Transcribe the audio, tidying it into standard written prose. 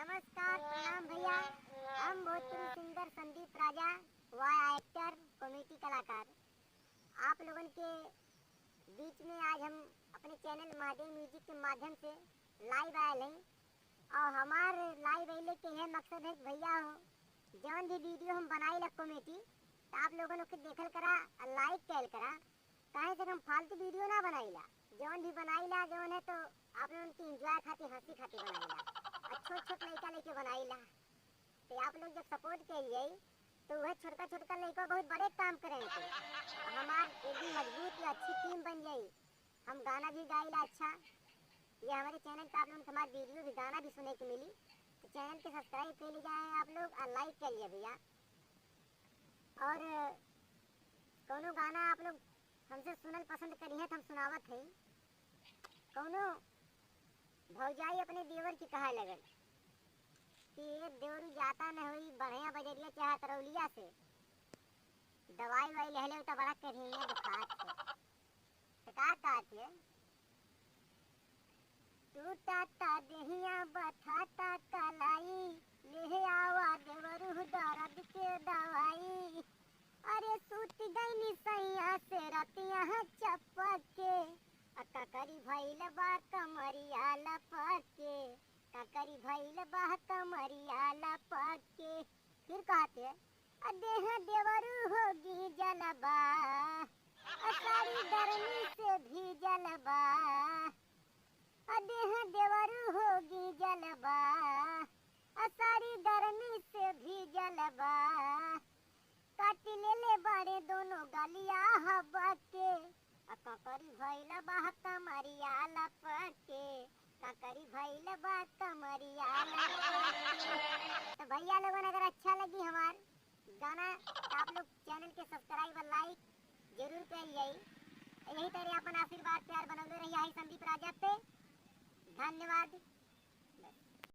नमस्कार, प्रणाम भैया। हम भोजपुरी सिंगर संदीप राजा व एक्टर कॉमेडी कलाकार आप लोगन के बीच में आज हम अपने चैनल महादेव म्यूजिक के माध्यम से लाइव आए हैं। और हमार लाइव आने के यह मकसद है कि भैया हो जौन भी वीडियो हम बनाई ला कॉमेडी तो आप लोगन के देखल करा, लाइक कैल करा। काहे से हम फालतू वीडियो ना बनाईला, जौन भी बनाईला जौन है तो आप लोगन की एंजॉय खातिर, हंसी खातिर बनाईला और छोट छोट लड़का लेके बनाईला। तो आप लोग जब सपोर्ट करिए तो वह छोटका छोटका लड़का बहुत बड़े काम करेंगे। हमार एक भी मजबूत या अच्छी टीम बन जाई। हम गाना भी गाइला अच्छा। ये हमारे चैनल पे आप लोगों को हमारे वीडियो भी गाना भी सुनने को मिली। तो चैनल के सब्सक्राइब कर लीजिए आप लोग और लाइक करिए भैया। और कौनो गाना आप लोग हमसे सुनल पसंद करिए तो हम सुनावत है। कौनो भौजाई अपने देवर की कहा लगल कि ये देवरू जाता न हुई बढ़िया बजरिया चाहे तरौलिया से, दवाई वाई लहले तो बड़ा करिए बुखार से। तो का कहती है, टूटाता देहिया बथाता कलाई, ले आवा देवरू दर्द के दवाई। अरे सूत गई सैया से रतिया चपक के, ककरी भइल बा कमरिया लपक के, ककरी भइल बा कमरिया लपक के। फिर कहते देह देवरू होगी जलबा, सारी गर्मी से भी जलबा। देह देवरू होगी जलबा, सारी गर्मी से भी जलबा। काट ले बड़े दोनों गलिया हवा के, ककरी भइल बा कमरिया लपक के, ककरी भइल बा कमरिया लपक के। तो भैया लोगन अगर अच्छा लगी हमार गाना तो आप लोग चैनल के सब्सक्राइब और लाइक जरूर करिए। यही तरह अपन आशीर्वाद प्यार बनौले रहिए संदीप राजा पे। धन्यवाद।